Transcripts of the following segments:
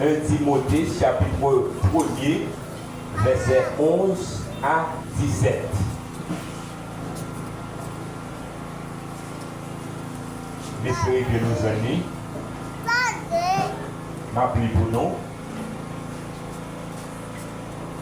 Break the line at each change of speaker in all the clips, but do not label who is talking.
1 Timothée chapitre 1er, versets 11 à 17. J'espère que nous allons m'appeler pour nous.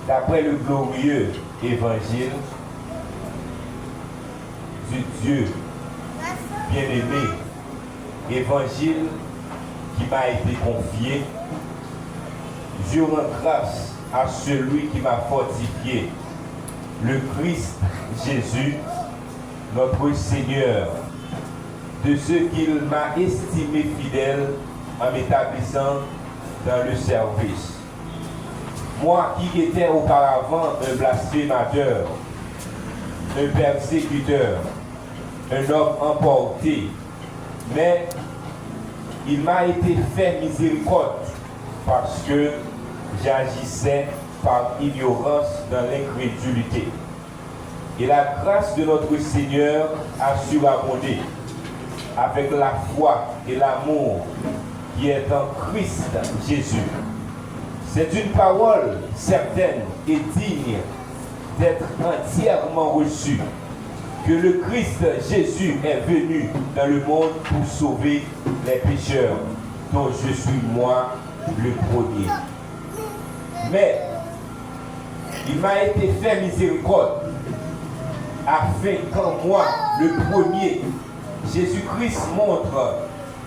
D'après le glorieux évangile du Dieu bien-aimé, évangile qui m'a été confié, je rends grâce à celui qui m'a fortifié, le Christ Jésus, notre Seigneur, de ce qu'il m'a estimé fidèle en m'établissant dans le service. Moi qui étais auparavant un blasphémateur, un persécuteur, un homme emporté, mais il m'a été fait miséricorde parce que j'agissais par ignorance dans l'incrédulité. Et la grâce de notre Seigneur a surabondé avec la foi et l'amour qui est en Christ Jésus. C'est une parole certaine et digne d'être entièrement reçue que le Christ Jésus est venu dans le monde pour sauver les pécheurs, dont je suis moi le premier. Mais il m'a été fait miséricorde afin qu'en moi, le premier, Jésus-Christ montre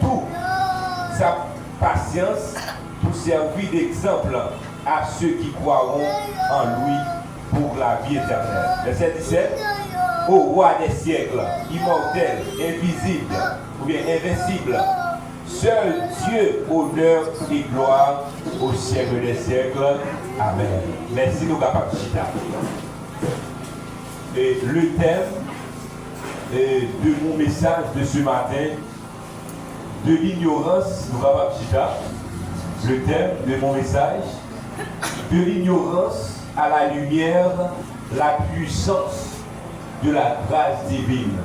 toute sa patience pour servir d'exemple à ceux qui croiront en lui pour la vie éternelle. Verset 17. Ô roi des siècles, immortel, invisible ou bien invincible, seul Dieu, honneur et gloire au siècle des siècles. Amen. Merci nous capables. Et le thème de mon message de ce matin, de l'ignorance, nous capables. Le thème de mon message, de l'ignorance à la lumière, la puissance de la grâce divine.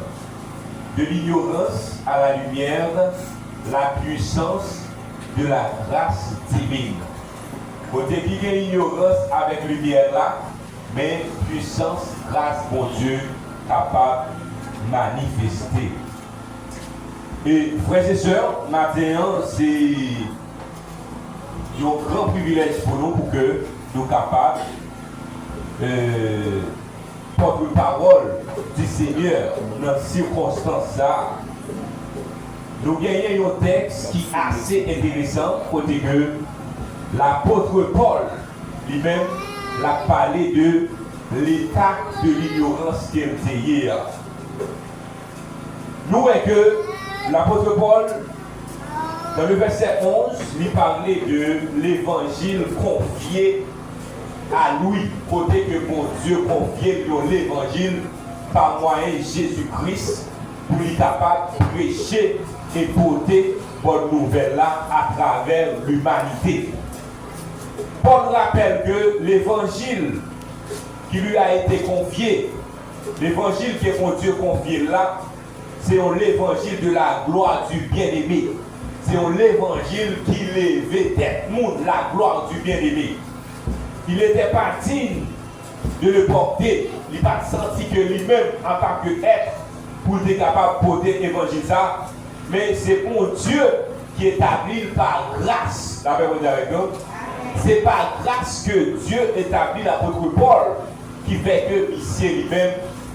De l'ignorance à la lumière, la puissance de la grâce divine. Côté qui y a ignorance avec lumière là, mais puissance, grâce pour Dieu capable de manifester. Et frères et sœurs, maintenant c'est un grand privilège pour nous pour que nous soyons capables porte-parole du Seigneur dans ces circonstances-là. Nous gagnons un texte qui est assez intéressant côté que l'apôtre Paul lui-même l'a parlé de l'état de l'ignorance qu'il était hier. Nous voyons que l'apôtre Paul, dans le verset 11, lui parlait de l'évangile confié à lui, côté que mon Dieu confie l'évangile par moyen de Jésus-Christ pour lui capable de prêcher et porter bonne nouvelle là à travers l'humanité. Paul rappelle que l'évangile qui lui a été confié, l'évangile que mon Dieu confié là, c'est l'évangile de la gloire du bien-aimé. C'est l'évangile qui levait tête monde, la gloire du bien-aimé. Il n'était pas digne de le porter. Il n'a pas senti que lui-même, en tant qu'être, pour être capable de porter l'évangile ça. Mais c'est mon Dieu qui établit par grâce. C'est par grâce que Dieu établit l'apôtre Paul qui fait que ici lui-même,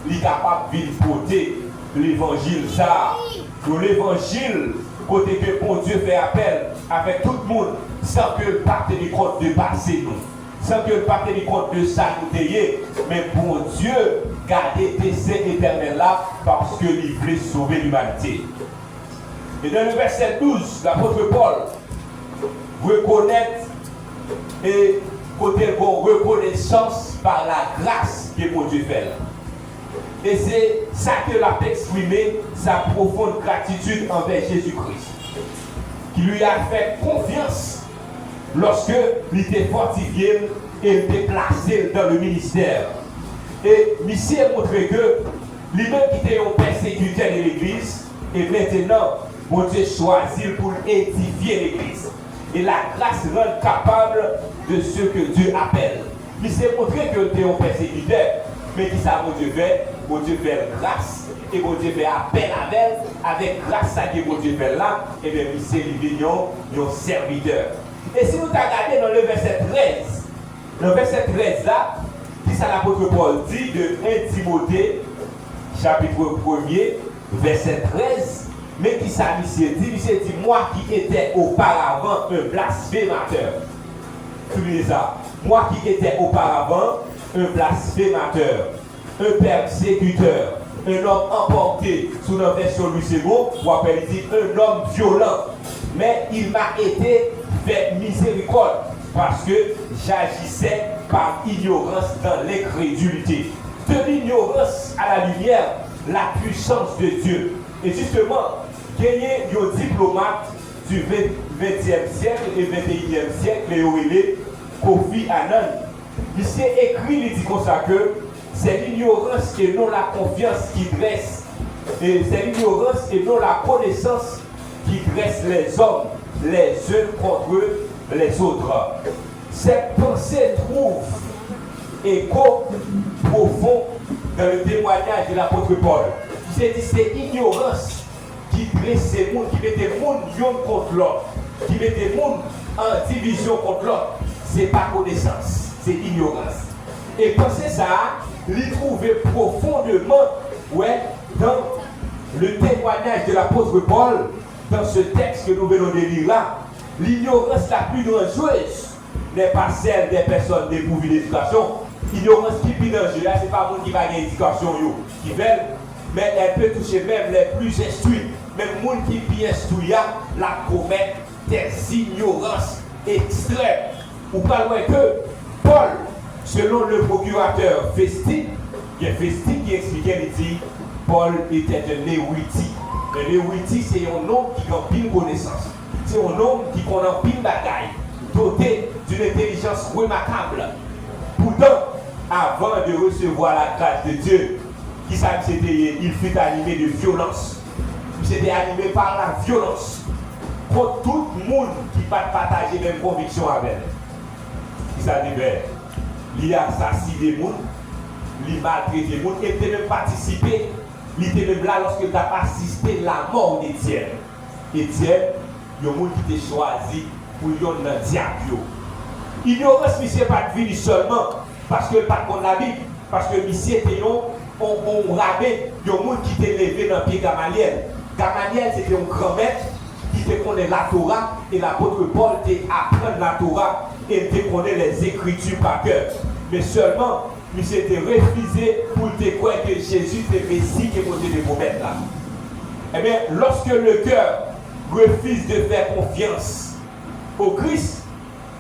il est capable de porter l'évangile ça. Pour l'évangile, côté que mon Dieu fait appel avec tout le monde, sans que le pas tenir compte de passer nous. Sans que le pas tenir compte de ça nous ayons, mais pour Dieu garder décès éternel là parce qu'il voulait sauver l'humanité. Et dans le verset 12, l'apôtre Paul reconnaît et côté bon reconnaissance par la grâce que mon Dieu fait. Et c'est ça que l'a exprimé sa profonde gratitude envers Jésus-Christ, qui lui a fait confiance lorsque il était fortifié et il était placé dans le ministère. Et Michel a montré que lui-même qui était un persécuteur de l'Église, et maintenant, mon Dieu choisit pour édifier l'Église. Et la grâce rend capable de ce que Dieu appelle. Il s'est montré que tu es un persécuteur. Mais qui ça, mon Dieu fait? Mon Dieu fait grâce. Et mon Dieu fait appel à elle. Avec grâce à Dieu, mon Dieu fait là. Et bien, il s'est livré un serviteur. Et si vous regardez dans le verset 13, le verset 13 là, qui ça l'apôtre Paul dit de 1 Timothée, chapitre 1er, verset 13, mais qui ça dit, moi qui étais auparavant un blasphémateur. Souvenez ça. Moi qui étais auparavant un blasphémateur, un persécuteur, un homme emporté, sous la version du second, ou appelle dit un homme violent. Mais il m'a été fait miséricorde parce que j'agissais par ignorance dans l'incrédulité. De l'ignorance à la lumière, la puissance de Dieu. Et justement, gagner un diplomate du 20e siècle et 21e siècle, Léo Kofi Annan, il s'est écrit, il dit comme ça que c'est l'ignorance et non la confiance qui dresse. Et c'est l'ignorance et non la connaissance qui dresse les hommes, les uns contre les autres. Cette pensée trouve écho profond dans le témoignage de l'apôtre Paul. C'est l'ignorance qui dresse les gens, qui met les gens l'un contre l'autre, qui met les gens en division contre l'autre. Ce n'est pas connaissance, c'est ignorance. Et pensez ça, l'y trouver profondément dans le témoignage de l'apôtre Paul, dans ce texte que nous venons de lire là. L'ignorance la plus dangereuse n'est pas celle des personnes dépourvues d'éducation. L'ignorance qui est plus dangereuse, ce n'est pas le monde qui va gagner l'éducation qui veulent, mais elle peut toucher même les plus instruits. Même le monde qui est bien instruit, la commet des ignorances extrêmes. Ou pas loin que Paul, selon le procurateur Festin, qui expliquait, il dit Paul était un érudit. Un érudit, c'est un homme qui a pile connaissance. C'est un homme qui connaît pile bagaille, doté d'une intelligence remarquable. Pourtant, avant de recevoir la grâce de Dieu, il fut animé de violence. Il s'était animé par la violence contre tout le monde qui ne partage les mêmes convictions avec elle. Il s'est dit, il a assassiné les gens, il a maltraité les gens, et il a même participé, il était même là lorsque il a assisté à la mort d'Étienne. Étienne, il y a des gens qui étaient choisis pour y aller dans le diable. Ignorance, monsieur, pas de vie seulement parce que le pas contre la Bible, parce que monsieur était un rabbin, il y a des gens qui étaient levés dans le pied Gamaliel. Gamaliel, c'était un grand maître qui te connaît la Torah, et l'apôtre Paul t'apprend la Torah et te connaît les Écritures par cœur. Mais seulement, il s'était refusé pour te croire que Jésus te Messie que Dieu te promettre là. Eh bien, lorsque le cœur refuse de faire confiance au Christ,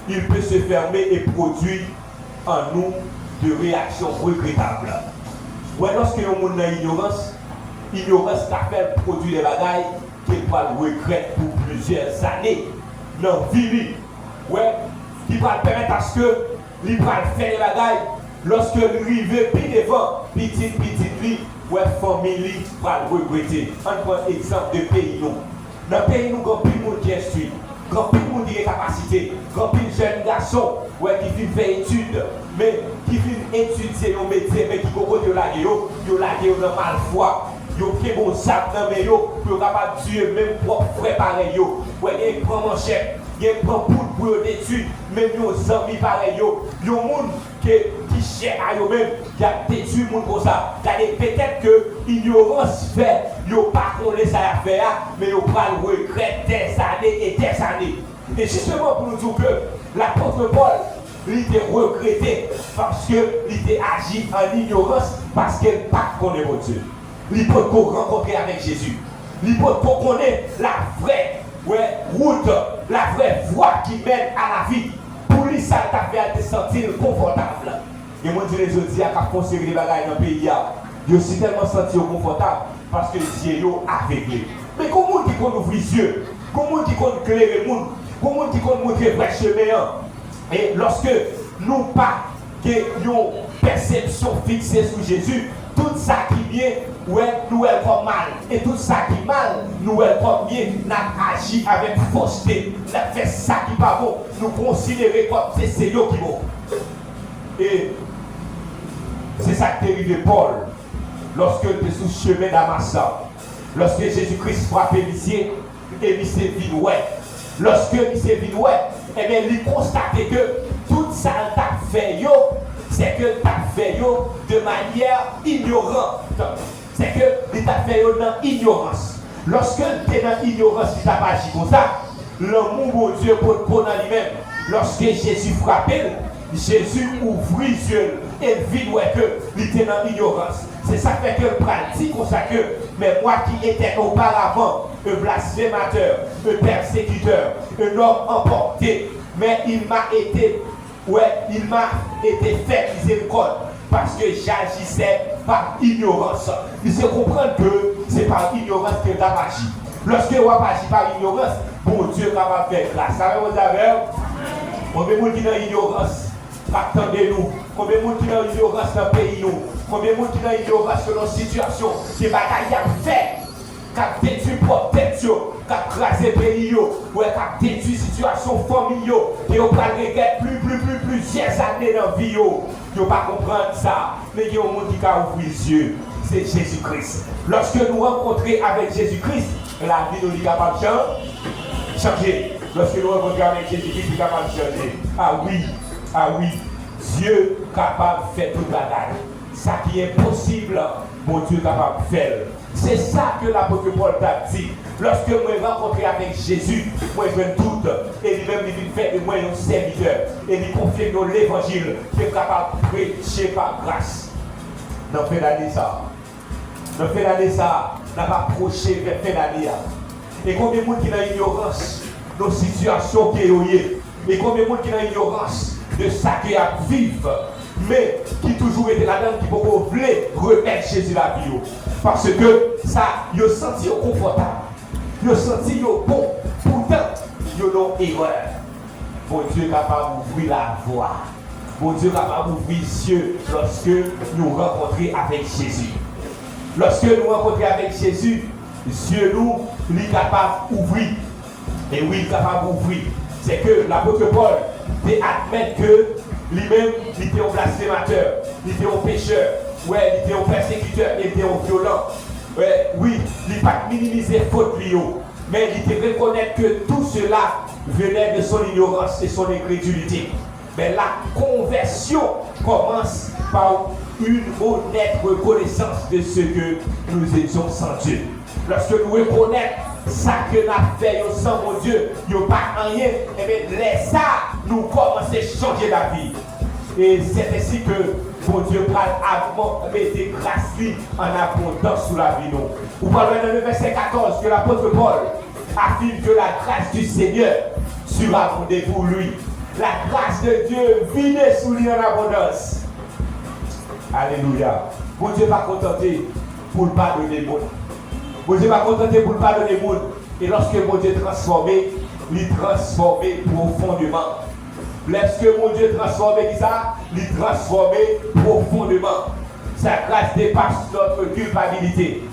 il peut se fermer et produire en nous de réactions regrettables. Ouais, lorsque nous sommes dans l'ignorance, l'ignorance fait produire des bagailles qu'il va regretter pour plusieurs années dans la vie. Ouais, qui va permettre à ce que il va faire des bagailles lorsque l'arrivée puis devant petite vie, ouais, famille va regretter. On prend exemple de pays nous. Dans le pays nous, il y a plus de monde qui est instruit, il y a plus de monde qui a capacité, il y a plus de jeunes garçons ouais, qui viennent faire études, mais qui viennent étudier nos métiers, mais qui ont lagué dans mal foi. Ils ont pris bon sac dans les mains pour être capable de tuer même propre frère pareil. Ouais, ils prennent manchette, ils prennent pour d'études, même nos amis pareil. Il y a des gens qui cherchent à eux-mêmes, qui a détruit le monde comme ça. Peut-être que l'ignorance fait, ils n'ont pas connu ça à faire, mais ils ont pas le regret des années et des années. Et justement pour nous dire que l'apôtre Paul, il était regretté parce qu'il était agi en ignorance, parce qu'il n'a pas connu Dieu. Il peut rencontrer avec Jésus. Il peut connaître la vraie route, la vraie voie qui mène à la vie. Pour lui, ça t'a fait te sentir confortable. Et moi, je dis les à construire des bagages dans le pays, je suis tellement senti confortable parce que Dieu est aveuglé. Mais comment on dit qu'on ouvre les yeux? Comment on dit qu'on éclaire le monde? Comment on dit qu'on montre le vrai chemin? Et lorsque nous pas une perception fixée sur Jésus, tout ça qui vient, ouais, nous est comme mal. Et tout ça qui mal, nous est comme bien. Nous agi avec fausseté. Nous fait ça qui pas bon. Nous considérons comme c'est eux qui vont. Et c'est ça qui est arrivé Paul. Lorsque il était sous chemin d'Amassar. Lorsque Jésus-Christ frappait lycée, et lycée Vinouet. Lorsque lycée Vinouet, eh bien, il constatait que tout ça t'a fait yo, c'est que t'a fait yo de manière ignorante. C'est que il t'a fait yo dans l'ignorance. Lorsque tu es dans l'ignorance, il t'a pas agi comme ça. L'amour de Dieu pour dans lui-même. Lorsque Jésus frappait, Jésus ouvrit les yeux et vit que il était dans l'ignorance. C'est ça fait que le pratique comme ça que, mais moi qui étais auparavant un blasphémateur, un persécuteur, un homme emporté, mais il m'a été fait miséricorde parce que j'agissais par ignorance. Il se comprend que c'est par ignorance que tu as agi. Lorsque tu as agi par ignorance, bon Dieu va faire grâce. Ça va vous avez? Combien de monde qui est dans l'ignorance? Attendez-nous. Combien de monde qui est dans l'ignorance dans le pays nous? Combien de monde qui est dans l'ignorance dans nos situations? Des bagailles à faire. Qui a détruit propre tête, qui a crasé le pays, qui a détruit la situation familiale, et on va regretter plusieurs années dans la vie. Ils ne pas comprendre ça. Mais il y a un monde qui a ouvert les yeux. C'est Jésus-Christ. Lorsque nous rencontrons avec Jésus-Christ, la vie nous est capable de changer. Lorsque nous rencontrons avec Jésus-Christ, nous est capable de changer. Ah oui, Dieu est capable de faire toute la bagaille. Ça qui est possible, mon Dieu est capable de faire. C'est ça que l'apôtre Paul t'a dit. Lorsque moi rencontré avec Jésus, moi je veux tout. Et lui-même il fait de moi un serviteur. Et il confie dans l'évangile qui est capable de prêcher par grâce. Dans fin d'année ça. Dans fin d'année ça, n'a pas approché vers fin d'année. Et combien de monde qui dans l'ignorance, nos situations qui est. Et combien de monde qui dans l'ignorance de ça qui a vivre. Mais qui toujours était là-dedans, qui peut remettre Jésus la vie. Parce que ça, ils ont senti confortable. Ils ont senti bon. Pourtant, ils ont erreur. Bon Dieu est capable d'ouvrir la voie. Bon Dieu est capable d'ouvrir les yeux lorsque nous rencontrons avec Jésus. Lorsque nous rencontrons avec Jésus, Dieu nous est capable d'ouvrir. Et oui, il est capable d'ouvrir. C'est que l'apôtre Paul admet que lui-même, il était un blasphémateur, il était un pécheur, ouais, il était un persécuteur, il était un violent. Ouais, oui, il n'a pas minimisé faute lui, mais il était reconnaître que tout cela venait de son ignorance et son incrédulité. Mais la conversion commence par une honnête reconnaissance de ce que nous étions sans Dieu. Lorsque nous reconnaissons ça que nous avons fait sans mon Dieu, nous n'avons pas rien, et bien laisse ça, nous commençons à changer la vie. Et c'est ainsi que mon Dieu parle mettre grâce en abondance sous la vie. Vous parlez dans le verset 14 que l'apôtre Paul affirme que la grâce du Seigneur surabondait pour lui. La grâce de Dieu venait sous lui en abondance. Alléluia. Mon Dieu va contenter pour ne pas donner le monde. Mon Dieu va contenter pour ne pas donner le monde. Et lorsque mon Dieu est transformé, il est transformé profondément. Lorsque mon Dieu est transformé, il est transformé profondément. Sa grâce dépasse notre culpabilité,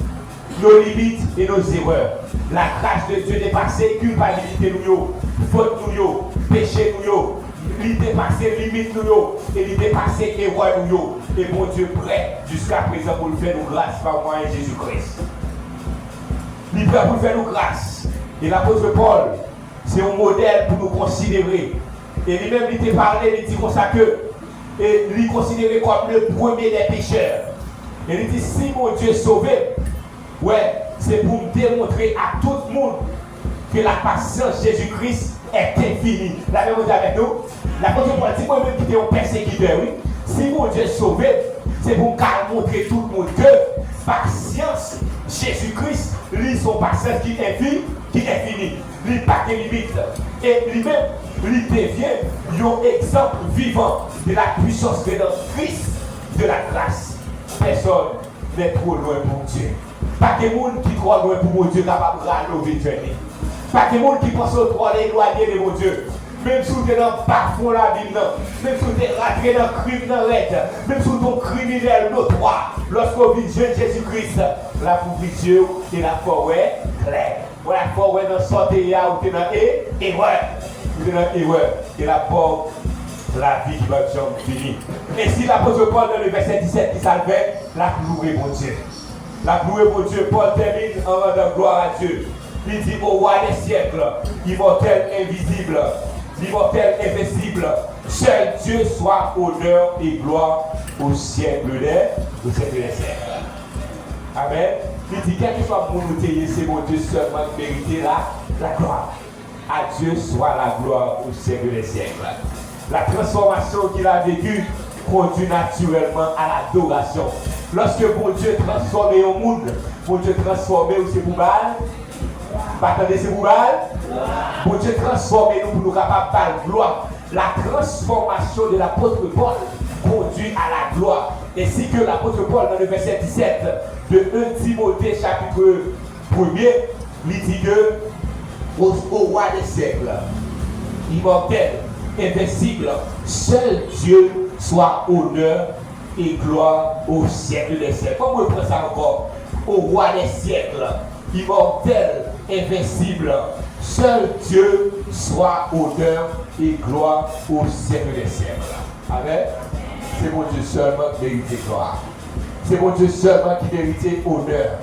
nos limites et nos erreurs. La grâce de Dieu dépasse culpabilité nous, faute nous, péché nous, il dépasse limite nous, et il dépasse erreur nous. Et mon Dieu prêt jusqu'à présent pour nous faire nous grâce par moyen de Jésus-Christ. Il est prêt pour faire nous grâce. Et l'apôtre Paul, c'est un modèle pour nous considérer. Et lui-même, il t'a parlé, il dit comme ça que, et lui considéré comme le premier des pécheurs. Et il dit, si mon Dieu est sauvé, ouais, c'est pour me démontrer à tout le monde que la patience de Jésus-Christ est infinie. La même chose avec nous. L'apôtre Paul dit, moi-même qui était un persécuteur, oui. Si mon Dieu est sauvé, c'est pour me montrer tout le monde que patience, Jésus-Christ, lui, son patience qui est infinie. Lui, pas de limite. Et lui-même, lui devient un exemple vivant de la puissance rédemptrice de la grâce. Personne n'est trop loin pour Dieu. Pas de monde qui croit loin pour mon Dieu capable de relever. Pas de monde qui pense trop éloigné de mon Dieu. Même si vous êtes dans le bas-fond la ville, même si vous êtes rentré dans le crime dans l'aide, même si vous êtes criminel notoire, lorsque vous vivez Dieu Jésus-Christ, la pauvre Dieu et la forêt claire. La forêt dans sortie là où tu es dans erreur. Vous êtes dans erreur. Et la pauvre, la vie qui va être finie. Et si l'apôtre Paul dans le verset 17 qui s'alvait, la gloire mon Dieu. La gloire mon Dieu, Paul termine en rendant gloire à Dieu. Il dit au roi des siècles, immortel, invisible, l'immortel, invincible, seul Dieu soit honneur et gloire au siècle des siècles. Amen. Il dit, quel que soit mon outil, c'est mon Dieu seulement qui mérite la gloire. À Dieu soit la gloire au siècle des siècles. La transformation qu'il a vécue conduit naturellement à l'adoration. Lorsque mon Dieu transformé au monde, mon Dieu transformé où c'est Boubal. Attendez, c'est Boubal. Mon Dieu transformé nous pour nous capables de gloire. La transformation de l'apôtre Paul conduit à la gloire. Ainsi que l'apôtre Paul dans le verset 17 de 1 Timothée chapitre 1er, il dit que au roi des siècles, immortel, invincible, seul Dieu soit honneur et gloire au siècle des siècles. Comment on prend ça encore? Au roi des siècles, immortel, invincible, seul Dieu soit honneur et gloire au siècle des siècles. Amen. C'est mon Dieu seulement qui mérite gloire. C'est mon Dieu seulement qui mérite honneur.